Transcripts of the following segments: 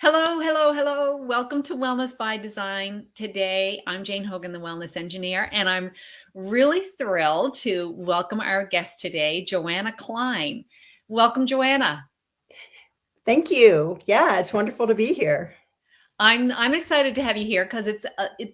Hello, hello, hello. Welcome to Wellness by Design. Today, I'm Jane Hogan, the Wellness Engineer, and I'm really thrilled to welcome our guest today, Joanna Klein. Welcome, Joanna. Thank you. Yeah, it's wonderful to be here. I'm excited to have you here because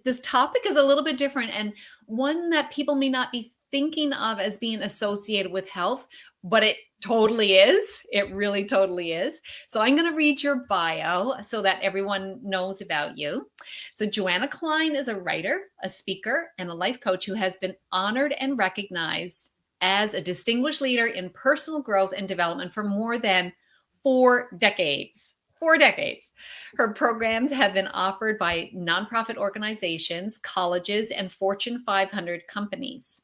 this topic is a little bit different and one that people may not be thinking of as being associated with health, but it totally is. It really totally is. So I'm going to read your bio so that everyone knows about you. So Joanna Klein is a writer, a speaker, and a life coach who has been honored and recognized as a distinguished leader in personal growth and development for more than 4 decades. 4 decades. Her programs have been offered by nonprofit organizations, colleges, and Fortune 500 companies.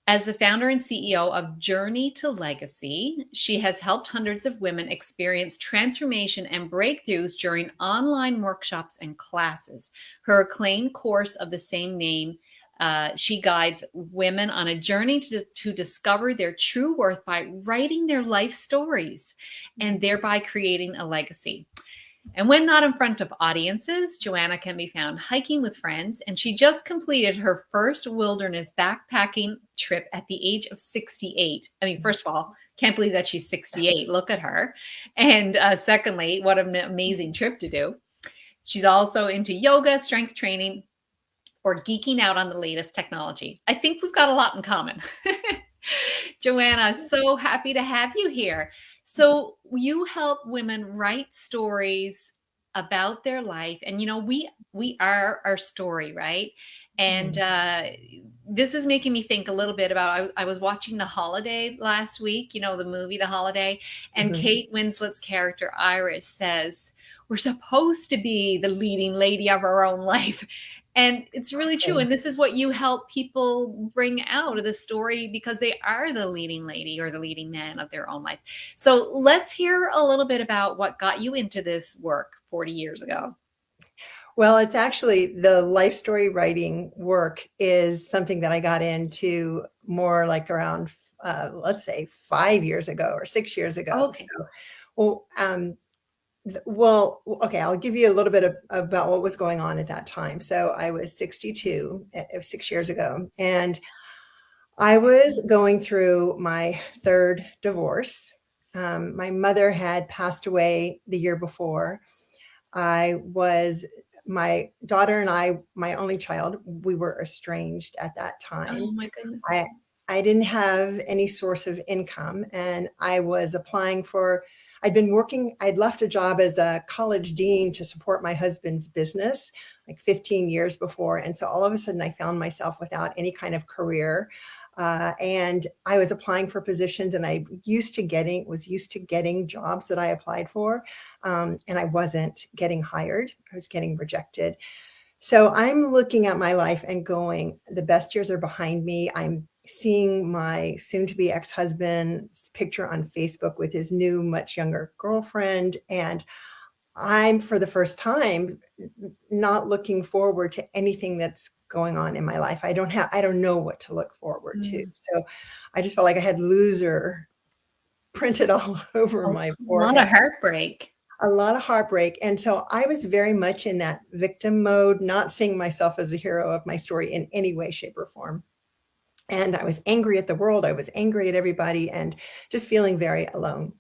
As the founder and CEO of Journey to Legacy, she has helped hundreds of women experience transformation and breakthroughs during online workshops and classes. Her acclaimed course of the same name, she guides women on a journey to discover their true worth by writing their life stories and thereby creating a legacy. And when not in front of audiences, Joanna can be found hiking with friends, and she just completed her first wilderness backpacking trip at the age of 68. I mean, first of all, can't believe that she's 68. Look at her. And secondly, what an amazing trip to do. She's also into yoga, strength training, or geeking out on the latest technology. I think we've got a lot in common. Joanna, so happy to have you here. So you help women write stories about their life, and we are our story, right? And this is making me think a little bit about. I was watching The Holiday last week, the movie The Holiday, and Mhm. Kate Winslet's character Iris says, "We're supposed to be the leading lady of our own life." And it's really true. Okay. And this is what you help people bring out of the story because they are the leading lady or the leading man of their own life. So let's hear a little bit about what got you into this work 40 years ago. Well, it's actually the life story writing work is something that I got into more like around, let's say, 5 years ago or 6 years ago. Okay. So, well, okay, I'll give you a little bit about what was going on at that time. So I was 62, 6 years ago, and I was going through my third divorce. My mother had passed away the year before. My daughter and I, my only child, we were estranged at that Oh time. my goodness. I I didn't have any source of income, and I was applying for I'd left a job as a college dean to support my husband's business like 15 years before. And so all of a sudden I found myself without any kind of career. And I was applying for positions, and was used to getting jobs that I applied for. And I wasn't getting hired. I was getting rejected. So I'm looking at my life and going, the best years are behind me. I'm seeing my soon to be ex husband's picture on Facebook with his new, much younger girlfriend. And I'm, for the first time, not looking forward to anything that's going on in my life. I don't know what to look forward to. Mm. So I just felt like I had loser printed all over A my lot of forehead. heartbreak. A lot of heartbreak. And so I was very much in that victim mode, not seeing myself as a hero of my story in any way, shape, or form. And I was angry at the world. I was angry at everybody and just feeling very alone.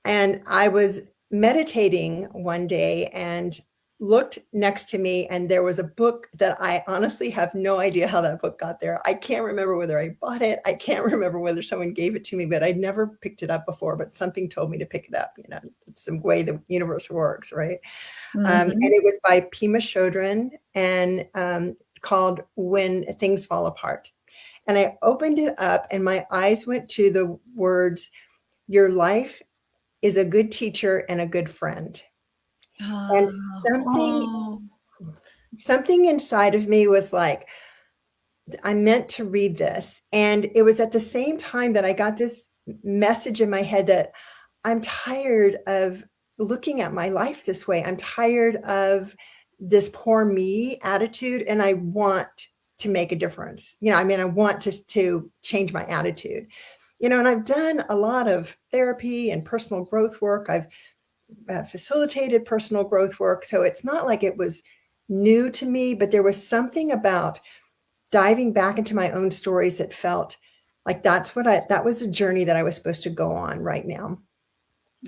And I was meditating one day and looked next to me, and there was a book that I honestly have no idea how that book got there. I can't remember whether I bought it. I can't remember whether someone gave it to me, but I'd never picked it up before, but something told me to pick it up. It's some way the universe works, right? And Mhm. it was by Pima Chodron, and called When Things Fall Apart. And I opened it up, and my eyes went to the words, "Your life is a good teacher and a good friend." And something Oh. something inside of me was like, I meant to read this. And it was at the same time that I got this message in my head that I'm tired of looking at my life this way. I'm tired of this poor me attitude, and I want to make a difference. I want to change my attitude. And I've done a lot of therapy and personal growth work. I've facilitated personal growth work. So it's not like it was new to me, but there was something about diving back into my own stories that felt like that was a journey that I was supposed to go on right now.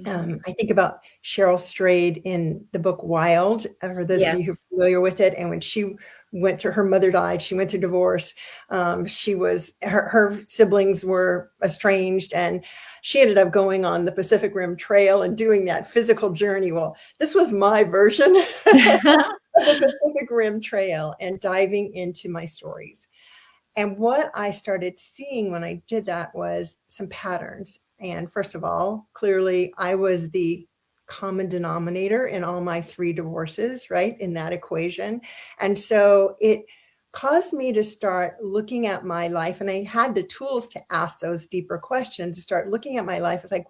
Mhm. I think about Cheryl Strayed in the book Wild, for those of you who are Yes. familiar with it. And when she went through, her mother died, she went through divorce. Her siblings were estranged, and she ended up going on the Pacific Rim Trail and doing that physical journey. Well, this was my version of the Pacific Rim Trail and diving into my stories. And what I started seeing when I did that was some patterns. And first of all, clearly I was the common denominator in all my 3 divorces, right? In that equation. And so it caused me to start looking at my life. And I had the tools to ask those deeper questions, to start looking at my life as like,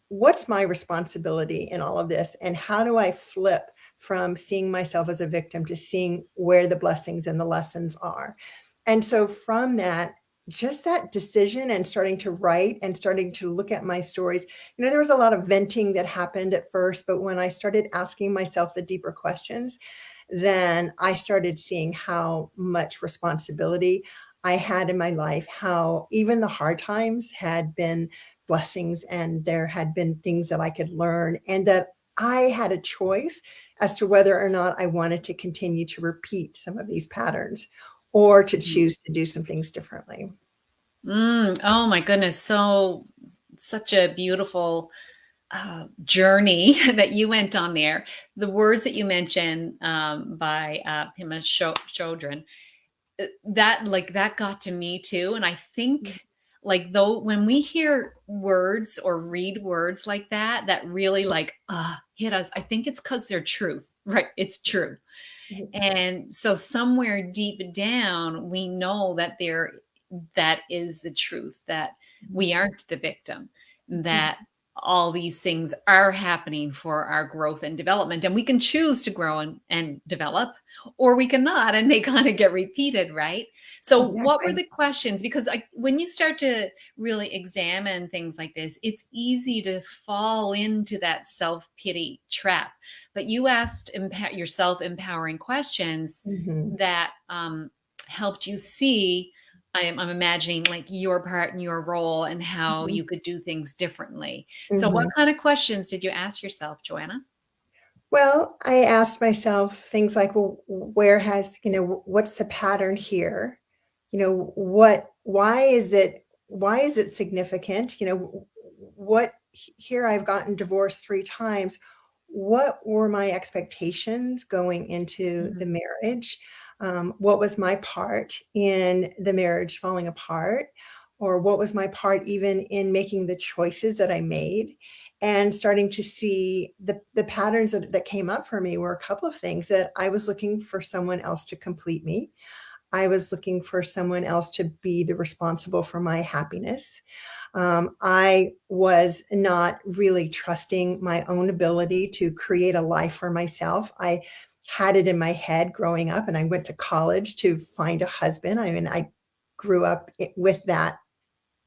what's my responsibility in all of this? And how do I flip from seeing myself as a victim to seeing where the blessings and the lessons are? And so from that, just that decision and starting to write and starting to look at my stories, there was a lot of venting that happened at first, but when I started asking myself the deeper questions, then I started seeing how much responsibility I had in my life, how even the hard times had been blessings, and there had been things that I could learn, and that I had a choice as to whether or not I wanted to continue to repeat some of these patterns or to choose to do some things differently. Oh my goodness. Such a beautiful journey that you went on there. The words that you mentioned by Pima Chodron, that got to me too. And I think like though when we hear words or read words like that really like hit us, I think it's because they're truth, right? It's true. Right. And so somewhere deep down, we know that is the truth, that we aren't the victim, that all these things are happening for our growth and development. And we can choose to grow and develop, or we cannot, and they kind of get repeated, right? So what were Exactly. the questions? Because when you start to really examine things like this, it's easy to fall into that self-pity trap. But you asked yourself empowering questions Mhm. that helped you see. I'm imagining like your part and your role and how Mhm. you could do things differently. So, what Mhm. kind of questions did you ask yourself, Joanna? Well, I asked myself things like, well, what's the pattern here? Why is it significant? Here I've gotten divorced 3 times. What were my expectations going into the Mhm. marriage? What was my part in the marriage falling apart? Or what was my part even in making the choices that I made? And starting to see the patterns that came up for me were a couple of things: that I was looking for someone else to complete me. I was looking for someone else to be the responsible for my happiness. I was not really trusting my own ability to create a life for myself. I had it in my head growing up, and I went to college to find a husband. I mean, I grew up with that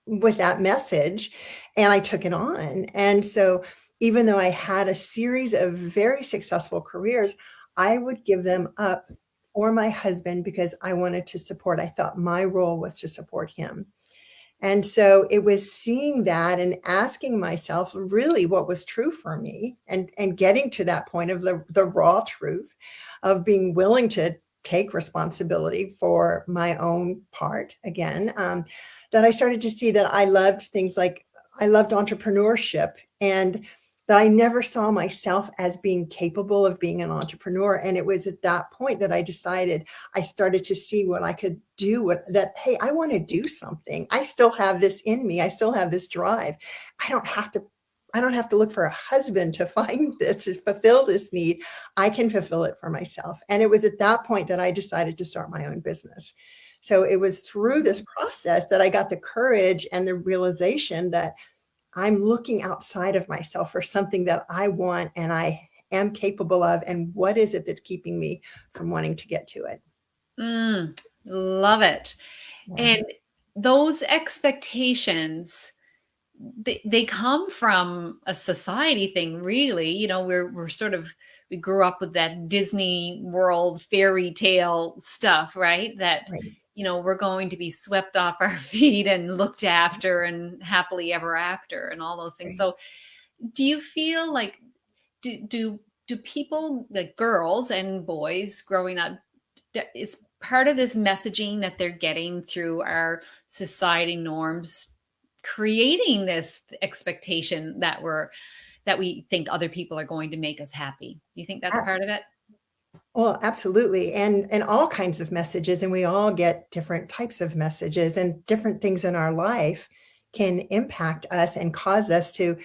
message, and I took it on. And so even though I had a series of very successful careers, I would give them up for my husband because I wanted to support. I thought my role was to support him. And so it was seeing that and asking myself really what was true for me, and getting to that point of the raw truth of being willing to take responsibility for my own part again. That I started to see that I loved things like I loved entrepreneurship, and that I never saw myself as being capable of being an entrepreneur. And it was at that point that I started to see what I could do, hey, I want to do something. I still have this in me. I still have this drive. I don't have to I don't have to look for a husband to find this, to fulfill this need. I can fulfill it for myself. And it was at that point that I decided to start my own business. So it was through this process that I got the courage and the realization that I'm looking outside of myself for something that I want and I am capable of. And what is it that's keeping me from wanting to get to it? Love it. Yeah. And those expectations, they come from a society thing, really. We're sort of, we grew up with that Disney World fairy tale stuff, right? That, Right. we're going to be swept off our feet and looked after and happily ever after and all those things. Right. So do you feel like, do people, like girls and boys growing up, is part of this messaging that they're getting through our society norms creating this expectation that we think other people are going to make us happy? Do you think that's part of it? Well, absolutely. And all kinds of messages, and we all get different types of messages, and different things in our life can impact us and cause us to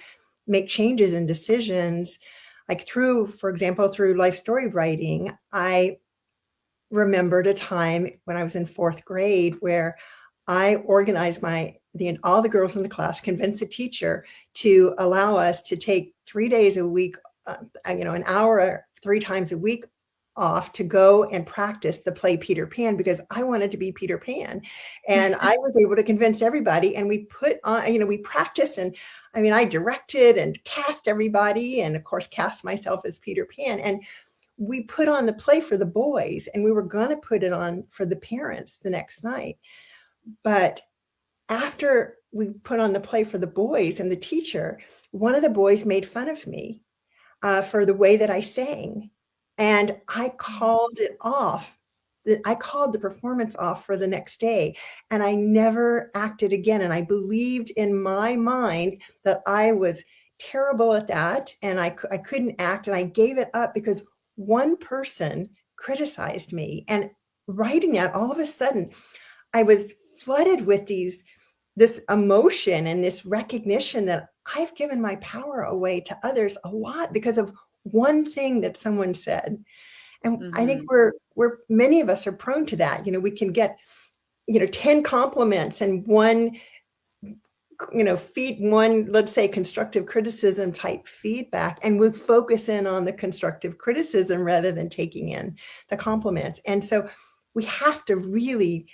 make changes and decisions. Like through, for example, through life story writing, I remembered a time when I was in fourth grade where I organized all the girls in the class, convinced the teacher to allow us to take 3 days a week, an hour 3 times a week off to go and practice the play Peter Pan, because I wanted to be Peter Pan. And I was able to convince everybody, and we put on, we practiced, and I directed and cast everybody, and of course cast myself as Peter Pan. And we put on the play for the boys, and we were going to put it on for the parents the next night. But after we put on the play for the boys and the teacher, one of the boys made fun of me for the way that I sang. And I called it off. I called the performance off for the next day, and I never acted again. And I believed in my mind that I was terrible at that, and I couldn't act, and I gave it up because one person criticized me. And writing that, all of a sudden, I was flooded with this emotion and this recognition that I've given my power away to others a lot because of one thing that someone said. And I think Hmm. we're many of us are prone to that. We can get, 10 compliments and one, let's say constructive criticism type feedback, and we focus in on the constructive criticism rather than taking in the compliments. And so we have to really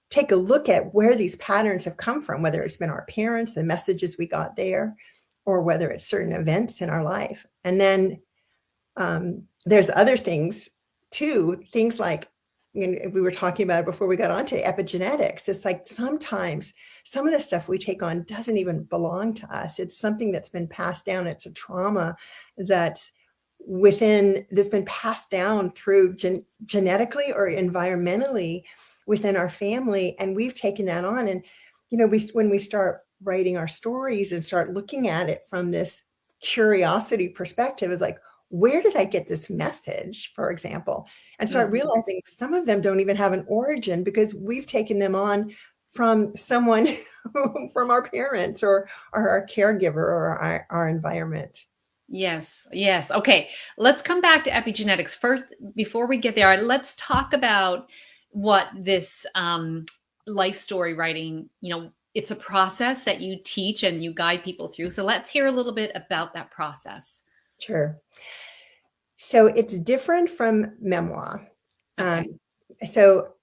take a look at where these patterns have come from, whether it's been our parents, the messages we got there, or whether it's certain events in our life. And then there's other things too, things like, we were talking about it before we got onto epigenetics. It's like sometimes some of the stuff we take on doesn't even belong to us. It's something that's been passed down. It's a trauma that's been passed down through genetically or environmentally within our family, and we've taken that on. And when we start writing our stories and start looking at it from this curiosity perspective, is like, where did I get this message, for example? And start Hmm. realizing some of them don't even have an origin, because we've taken them on from someone from our parents or our caregiver or our environment. Yes, yes. Okay, let's come back to epigenetics first. Before we get there, let's talk about what this life story writing, it's a process that you teach and you guide people through. So let's hear a little bit about that process. Sure. So it's different from memoir. Um, Okay. so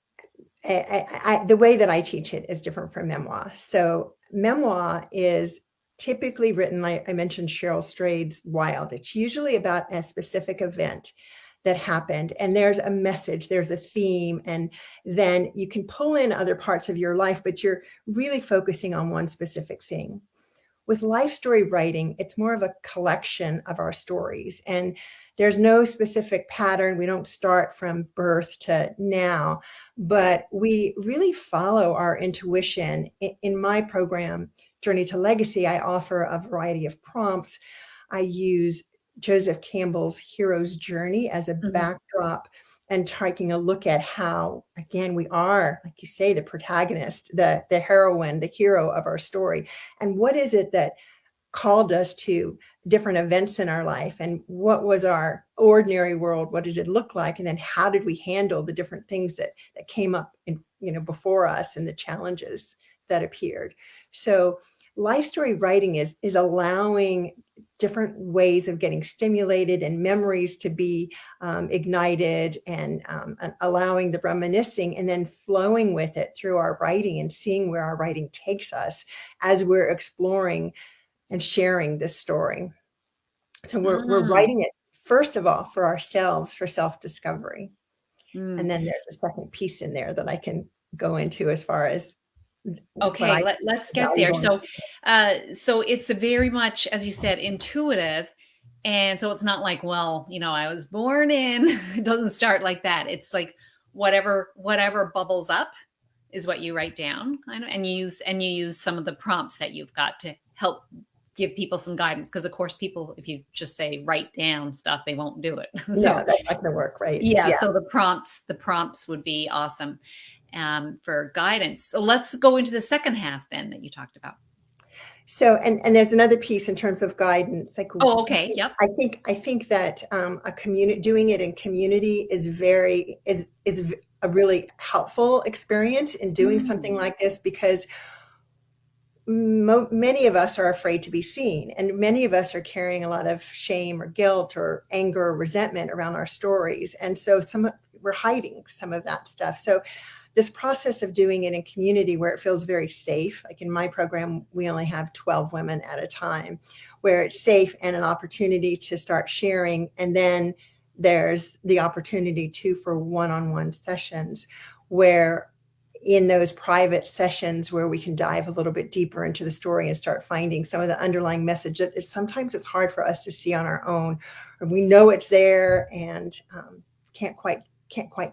the way that I teach it is different from memoir. So memoir is typically written, like I mentioned, Cheryl Strayed's Wild. It's usually about a specific event that happened, and there's a message, there's a theme, and then you can pull in other parts of your life, but you're really focusing on one specific thing. With life story writing, it's more of a collection of our stories, and there's no specific pattern. We don't start from birth to now, but we really follow our intuition. In my program, Journey to Legacy, I offer a variety of prompts. I use Joseph Campbell's Hero's Journey as a Mhm. backdrop, and taking a look at how, again, we are, like you say, the protagonist, the heroine, the hero of our story. And what is it that called us to different events in our life, and what was our ordinary world? What did it look like? And then how did we handle the different things that came up before us, and the challenges that appeared? So life story writing is allowing different ways of getting stimulated and memories to be ignited, and allowing the reminiscing, and then flowing with it through our writing and seeing where our writing takes us as we're exploring and sharing this story. So we're Mm, writing it, first of all, for ourselves, for self-discovery. mm. And then there's a second piece in there that I can go into as far as what I Okay, see let's as get there. valuable. So it's a very much, as you said, intuitive. And so it's not like, well, I was born in, it doesn't start like that. It's like whatever bubbles up is what you write down. And you use some of the prompts that you've got to help give people some guidance. Because of course, people, if you just say write down stuff, they won't do it. No, So that's not going to work, right? yeah, Yeah. so the prompts would be awesome for guidance. So let's go into the second half then that you talked about. So, and there's another piece in terms of guidance. Like, Oh, okay. Yep. I think that a community, doing it in community is a really helpful experience in doing something Mm. like this, because many of us are afraid to be seen, and many of us are carrying a lot of shame or guilt or anger or resentment around our stories, and so we're hiding some of that stuff. So this process of doing it in community where it feels very safe, like in my program, we only have 12 women at a time, where it's safe and an opportunity to start sharing. And then there's the opportunity too for one-on-one sessions, where in those private sessions where we can dive a little bit deeper into the story and start finding some of the underlying message that sometimes it's hard for us to see on our own, or we know it's there and can't quite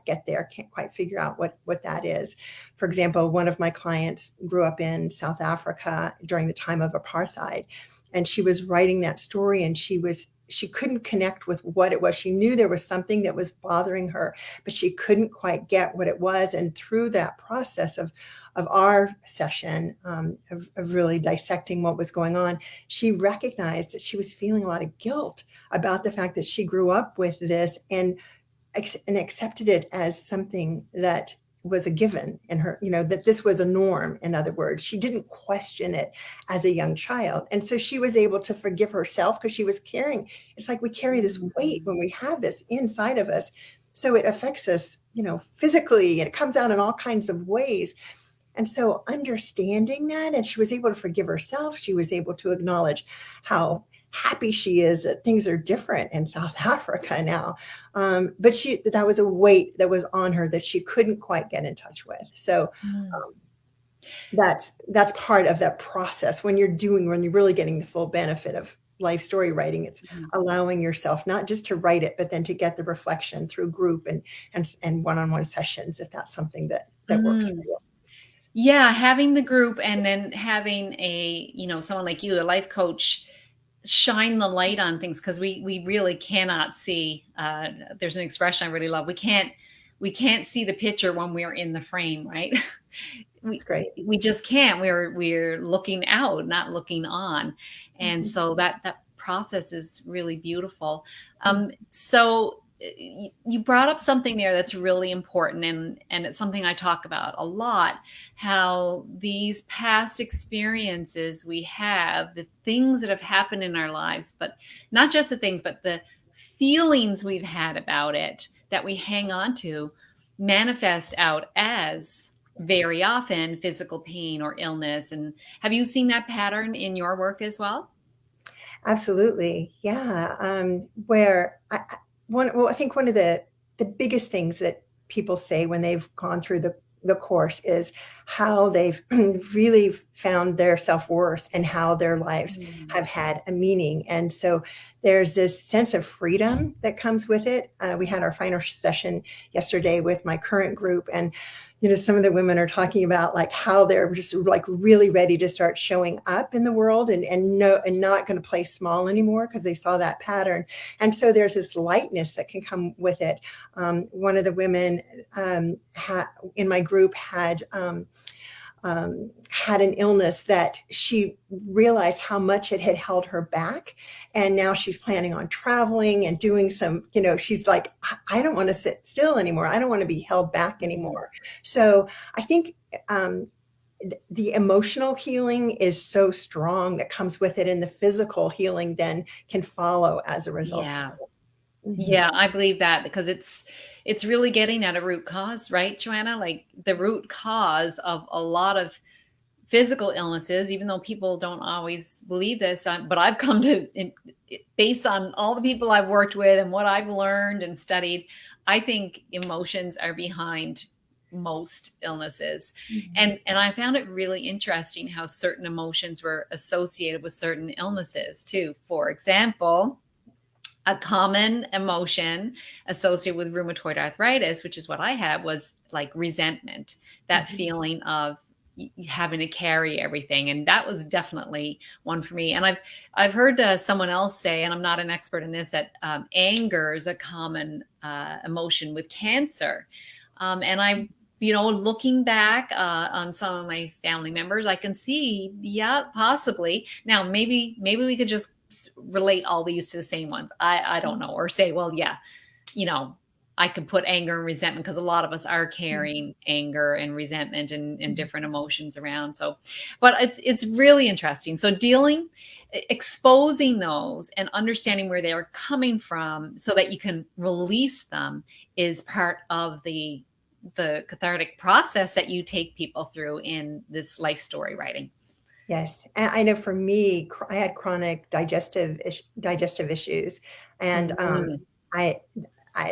get there, can't quite figure out what that is. For example, one of my clients grew up in South Africa during the time of apartheid, and she was writing that story, and she couldn't connect with what it was. She knew there was something that was bothering her, but she couldn't quite get what it was. And through that process of our session, of really dissecting what was going on, she recognized that she was feeling a lot of guilt about the fact that she grew up with this, and accepted it as something that was a given in her, that this was a norm. In other words, she didn't question it as a young child. And so she was able to forgive herself, because she was carrying, it's like we carry this weight when we have this inside of us. So it affects us, physically, and it comes out in all kinds of ways. And so understanding that, and she was able to forgive herself, she was able to acknowledge how happy she is that things are different in South Africa now. But that was a weight that was on her that she couldn't quite get in touch with. So Mm. um, that's part of that process when you're really getting the full benefit of life story writing. It's Mhm. allowing yourself not just to write it, but then to get the reflection through group and one-on-one sessions, if that's something that works for Mm. you. Yeah, having the group and then having someone like you, a life coach, shine the light on things, because we really cannot see. There's an expression I really love. We can't see the picture when we're in the frame, right? we It's great. we just can't. We're looking out, not looking on, and Mhm. so that process is really beautiful. Mhm. So you brought up something there that's really important, and it's something I talk about a lot. How these past experiences we have, the things that have happened in our lives, but not just the things, but the feelings we've had about it that we hang on to, manifest out as very often physical pain or illness. And have you seen that pattern in your work as well? Absolutely. Yeah. Where I think one of the biggest things that people say when they've gone through the course is how they've really found their self-worth and how their lives Mm. have had a meaning. And so there's this sense of freedom that comes with it. We had our final session yesterday with my current group, and some of the women are talking about like how they're just like really ready to start showing up in the world, and not going to play small anymore, because they saw that pattern. And so there's this lightness that can come with it. One of the women in my group had an illness that she realized how much it had held her back. And now she's planning on traveling and doing she's like, I don't want to sit still anymore. I don't want to be held back anymore. So I think the emotional healing is so strong that comes with it, and the physical healing then can follow as a result. Yeah. Mhm. Yeah, I believe that, because it's really getting at a root cause, right, Joanna? Like the root cause of a lot of physical illnesses, even though people don't always believe this, but I've come to, based on all the people I've worked with and what I've learned and studied, I think emotions are behind most illnesses. Mhm. And I found it really interesting how certain emotions were associated with certain illnesses too. For example, a common emotion associated with rheumatoid arthritis, which is what I had, was like resentment, that Mhm. feeling of having to carry everything. And that was definitely one for me. And I've heard someone else say, and I'm not an expert in this, that anger is a common emotion with cancer. And I, looking back on some of my family members, I can see, yeah, possibly. Now, maybe we could just relate all these to the same ones. I don't know, or say, well, yeah, you know, I could put anger and resentment, because a lot of us are carrying anger and resentment and Mhm. different emotions around. So, but it's really interesting. So exposing those and understanding where they are coming from so that you can release them is part of the cathartic process that you take people through in this life story writing. Yes, and I know for me, I had chronic digestive issues, and Mhm. I,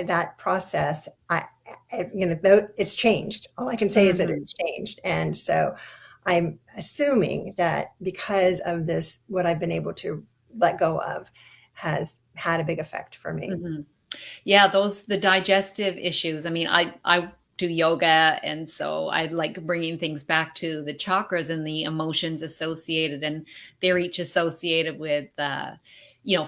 that process, though it's changed. All I can say is that Mhm. it's changed, and so I'm assuming that because of this, what I've been able to let go of has had a big effect for me. Mhm. Yeah, the digestive issues. I mean, I do yoga, and so I like bringing things back to the chakras and the emotions associated, and they're each associated with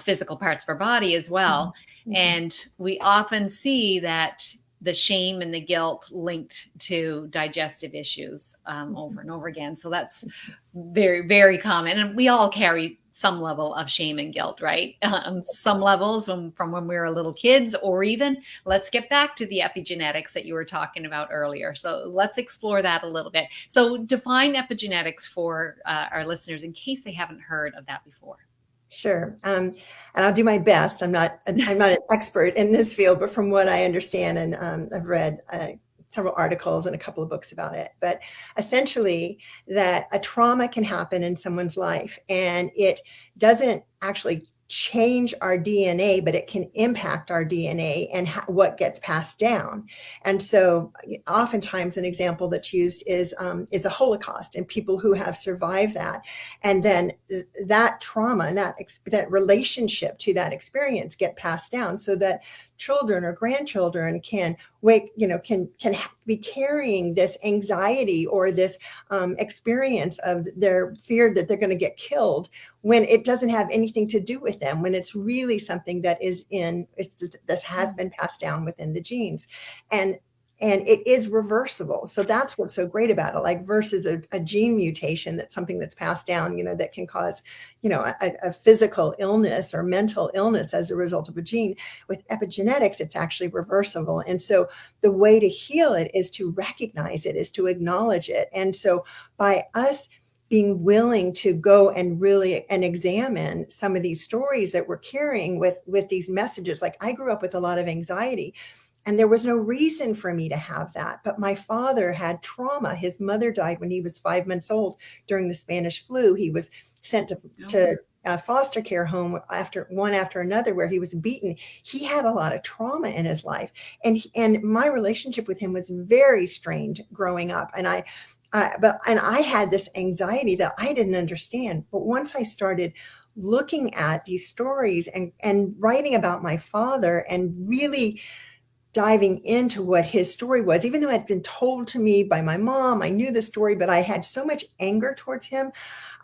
physical parts of our body as Mhm. well. Mhm. And we often see that the shame and the guilt linked to digestive issues over and over again. So that's very, very common. And we all carry some level of shame and guilt, right? On some levels from when we were little kids, or even let's get back to the epigenetics that you were talking about earlier. So let's explore that a little bit. So define epigenetics for our listeners in case they haven't heard of that before. Sure. And I'll do my best. I'm not an expert in this field, but from what I understand, and I've read several articles and a couple of books about it, but essentially that a trauma can happen in someone's life and it doesn't actually change our DNA, but it can impact our DNA and what gets passed down. And so oftentimes an example that's used is a Holocaust and people who have survived that. And then that trauma and that relationship to that experience get passed down so that children or grandchildren can be carrying this anxiety or this experience of their fear that they're going to get killed when it doesn't have anything to do with them, when it's really something that this has been passed down within the genes. And it is reversible. So that's what's so great about it, like versus a gene mutation, that's something that's passed down, that can cause, a physical illness or mental illness as a result of a gene. With epigenetics, it's actually reversible. And so the way to heal it is to recognize it, is to acknowledge it. And so by us being willing to go and really and examine some of these stories that we're carrying with these messages, like I grew up with a lot of anxiety. And there was no reason for me to have that. But my father had trauma. His mother died when he was 5 months old during the Spanish flu. He was sent to a foster care home after another where he was beaten. He had a lot of trauma in his life. And my relationship with him was very strained growing up. And I had this anxiety that I didn't understand. But once I started looking at these stories and writing about my father and really diving into what his story was, even though it had been told to me by my mom, I knew the story, but I had so much anger towards him.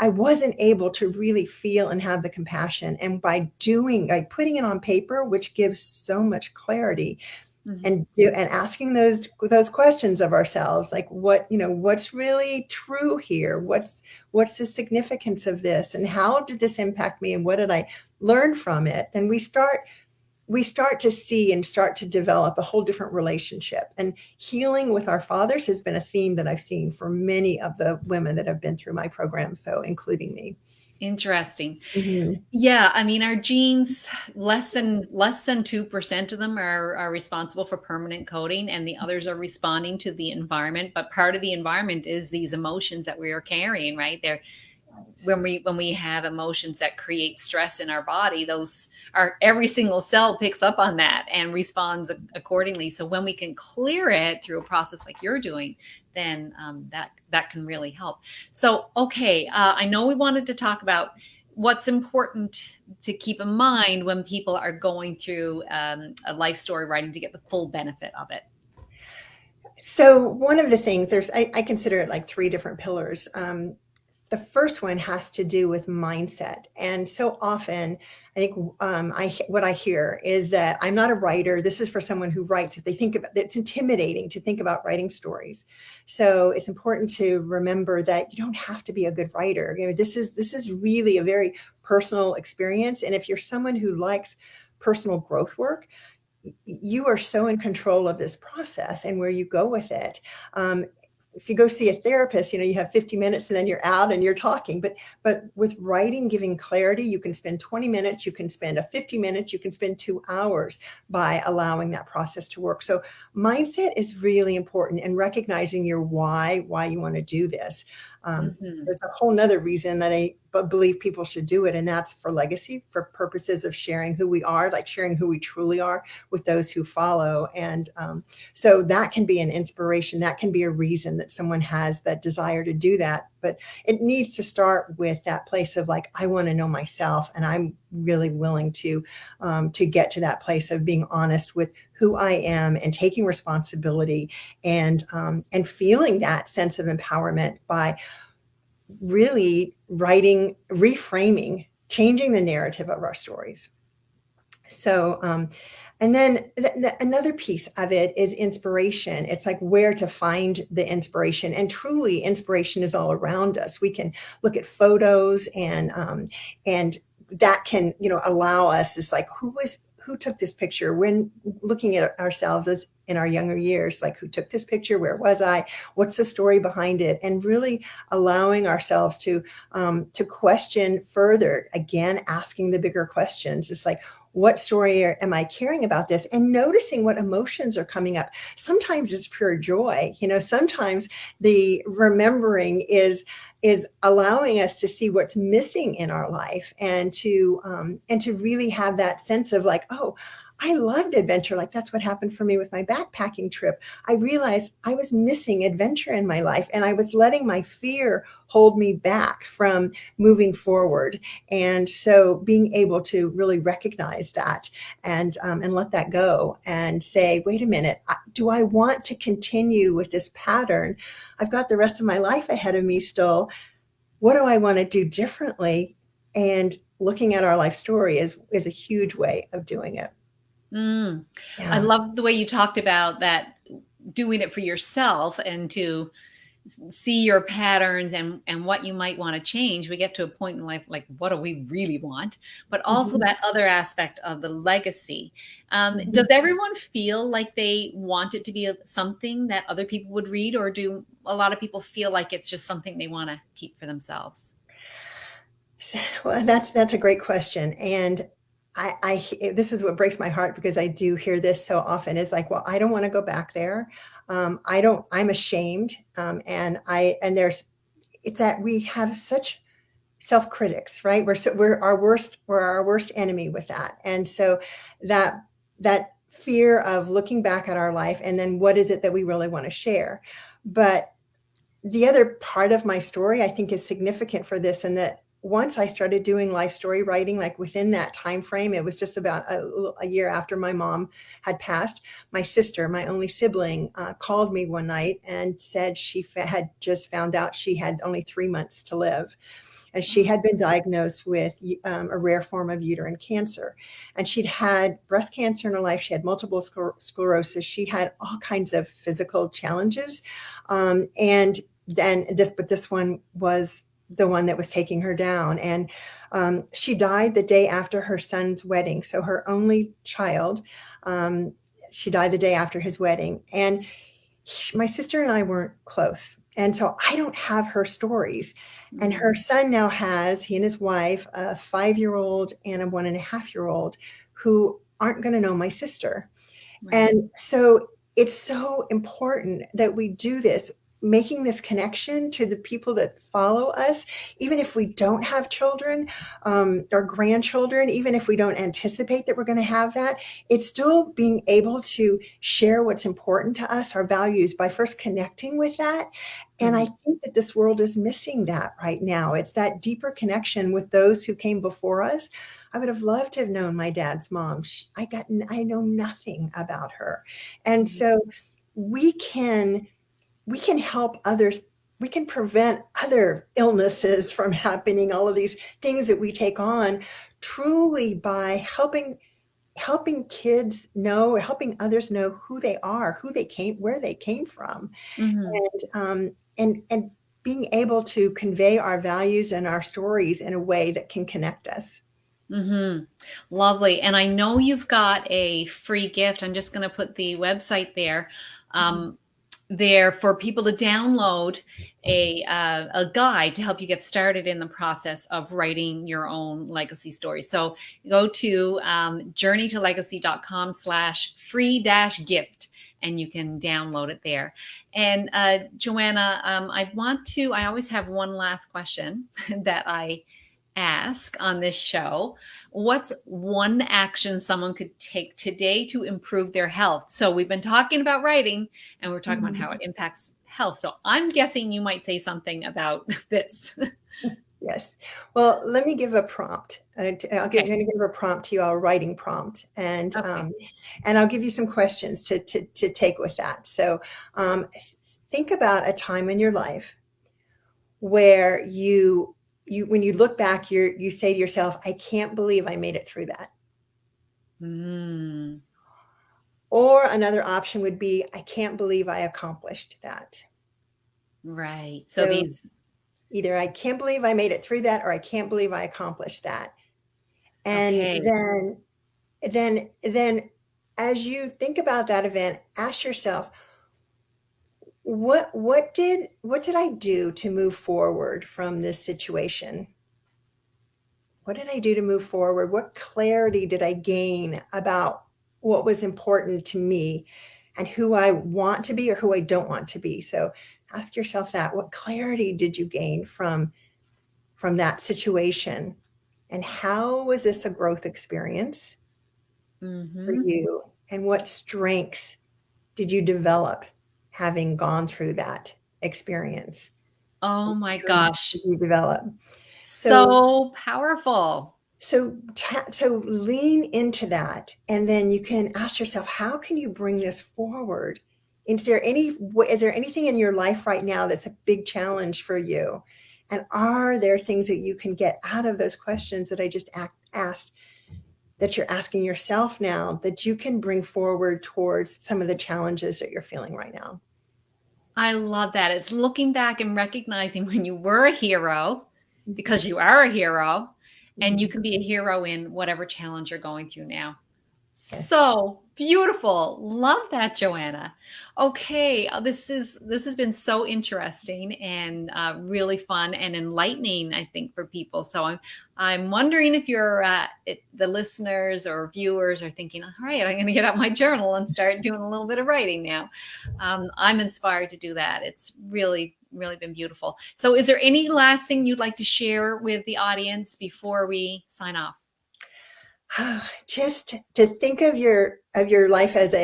I wasn't able to really feel and have the compassion. And by putting it on paper, which gives so much clarity, Mhm. and asking those questions of ourselves, like what's really true here? What's the significance of this? And how did this impact me? And what did I learn from it? Then we start to see and start to develop a whole different relationship. And healing with our fathers has been a theme that I've seen for many of the women that have been through my program, so including me. Interesting. Mhm. Yeah, I mean, our genes, less than 2% of them are responsible for permanent coding, and the others are responding to the environment. But part of the environment is these emotions that we are carrying, right? They're Right. when we have emotions that create stress in our body, those are every single cell picks up on that and responds accordingly. So when we can clear it through a process like you're doing, then that can really help. So okay, I know we wanted to talk about what's important to keep in mind when people are going through a life story writing to get the full benefit of it. So one of the things I consider it like three different pillars. The first one has to do with mindset, and so often I think what I hear is that I'm not a writer. This is for someone who writes. If they think about it's intimidating to think about writing stories, so it's important to remember that you don't have to be a good writer. You know, this is really a very personal experience, and if you're someone who likes personal growth work, you are so in control of this process and where you go with it. If you go see a therapist, you have 50 minutes and then you're out and you're talking. But with writing, giving clarity, you can spend 20 minutes, you can spend 50 minutes, you can spend 2 hours by allowing that process to work. So mindset is really important, and recognizing your why you want to do this. Hmm. There's a whole nother reason that I believe people should do it, and that's for legacy, for purposes of sharing who we are, like sharing who we truly are with those who follow. And so that can be an inspiration. That can be a reason that someone has that desire to do that. But it needs to start with that place of like, I want to know myself, and I'm really willing to get to that place of being honest with who I am and taking responsibility, and feeling that sense of empowerment by really writing, reframing, changing the narrative of our stories. So, and then another piece of it is inspiration. It's like where to find the inspiration, and truly, inspiration is all around us. We can look at photos, and that can allow us. It's like who took this picture, when looking at ourselves as in our younger years, like who took this picture, where was I, what's the story behind it, and really allowing ourselves to question further, again asking the bigger questions. It's like, what story am I caring about this? And noticing what emotions are coming up. Sometimes it's pure joy. Sometimes the remembering is allowing us to see what's missing in our life, and to really have that sense of like, oh, I loved adventure. Like that's what happened for me with my backpacking trip. I realized I was missing adventure in my life, and I was letting my fear hold me back from moving forward. And so being able to really recognize that, and let that go and say, wait a minute, do I want to continue with this pattern? I've got the rest of my life ahead of me still. What do I want to do differently? And looking at our life story is a huge way of doing it. Mm. I Yeah. love the way you talked about that, doing it for yourself and to see your patterns and what you might want to change. We get to a point in life like, what do we really want? But also Mhm. that other aspect of the legacy. Mhm. Does everyone feel like they want it to be something that other people would read, or do a lot of people feel like it's just something they want to keep for themselves? Well, that's a great question, and this is what breaks my heart, because I do hear this so often. Is like, well, I don't want to go back there. I don't. I'm ashamed, and there's it's that we have such self-critics, right? We're our worst enemy with that, and so that that fear of looking back at our life, and then what is it that we really want to share. But the other part of my story I think is significant for this, and that once I started doing life story writing, like within that time frame, it was just about a year after my mom had passed. My sister, my only sibling, called me one night and said she had just found out she had only 3 months to live, and she Oh, had been diagnosed with a rare form of uterine cancer. And she'd had breast cancer in her life. She had multiple sclerosis. She had all kinds of physical challenges. And then this one was the one that was taking her down. And she died the day after her son's wedding. So her only child, she died the day after his wedding. And my sister and I weren't close. And so I don't have her stories. And Mm, her son now has, he and his wife, a 5-year-old and a 1.5-year-old who aren't going to know my sister. right. And so it's so important that we do this, making this connection to the people that follow us, even if we don't have children or grandchildren, even if we don't anticipate that we're going to have that, it's still being able to share what's important to us, our values, by first connecting with that. And I Mhm. think that this world is missing that right now. It's that deeper connection with those who came before us. I would have loved to have known my dad's mom. I know nothing about her. And Mhm. so we can we can help others. We can prevent other illnesses from happening, all of these things that we take on, truly by helping kids know, helping others know who they are, who they came, where they came from, Mhm. and being able to convey our values and our stories in a way that can connect us. Mhm. Lovely. And I know you've got a free gift. I'm just going to put the website there. Um, there for people to download a guide to help you get started in the process of writing your own legacy story. So go to journeytolegacy.com/free-gift and you can download it there. And Joanna, I always have one last question that I ask on this show. What's one action someone could take today to improve their health? So we've been talking about writing and we're talking about how it Mhm. impacts health. So I'm guessing you might say something about this. Yes. Well, let me give a prompt. Okay. Going to give a prompt to you, a writing prompt, Okay. and I'll give you some questions to take with that. So, um, think about a time in your life where when you look back, you say to yourself, "I can't believe I made it through that." Mm, Or another option would be, "I can't believe I accomplished that." right. So So these, either I can't believe I made it through that, or I can't believe I accomplished that. And okay. then as you think about that event, ask yourself, what did I do to move forward from this situation? What did I do to move forward? What clarity did I gain about what was important to me and who I want to be or who I don't want to be? So ask yourself that. What clarity did you gain from that situation? And how was this a growth experience for Hmm. you? And what strengths did you develop having gone through that experience? Oh my gosh. Did you develop? So So powerful. so lean into that, and then you can ask yourself, how can you bring this forward? Is there anything in your life right now that's a big challenge for you? And are there things that you can get out of those questions that I just asked, that you're asking yourself now, that you can bring forward towards some of the challenges that you're feeling right now? I love that. It's looking back and recognizing when you were a hero, Mhm, because you are a hero, and you mhm. can be a hero in whatever challenge you're going through now. Yes. So beautiful. Love that, Joanna. Okay, this has been so interesting and really fun and enlightening, I think, for people. So I'm wondering if the listeners or viewers are thinking, all right, I'm going to get out my journal and start doing a little bit of writing now. I'm inspired to do that. It's really been beautiful. So, is there any last thing you'd like to share with the audience before we sign off? Just to think of your life as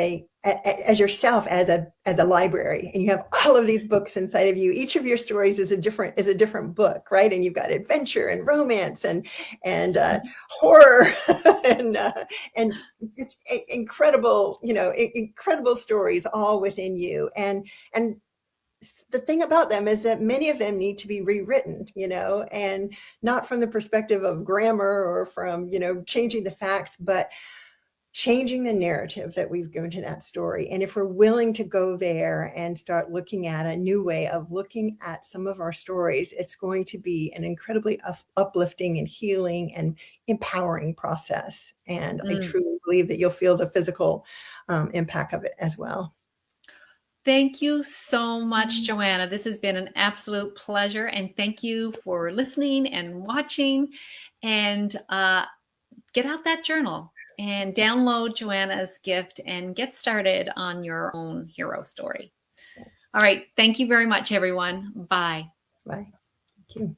yourself as a library, and you have all of these books inside of you. Each of your stories is a different book, right? And you've got adventure and romance and horror and and just incredible, incredible stories all within you. And the thing about them is that many of them need to be rewritten, and not from the perspective of grammar or from, changing the facts, but changing the narrative that we've given to that story. And if we're willing to go there and start looking at a new way of looking at some of our stories, it's going to be an incredibly uplifting and healing and empowering process. And I Mm. truly believe that you'll feel the physical impact of it as well. Thank you so much, Joanna. This has been an absolute pleasure. And thank you for listening and watching. And get out that journal and download Joanna's gift and get started on your own hero story. All right. Thank you very much, everyone. Bye. Bye. Thank you.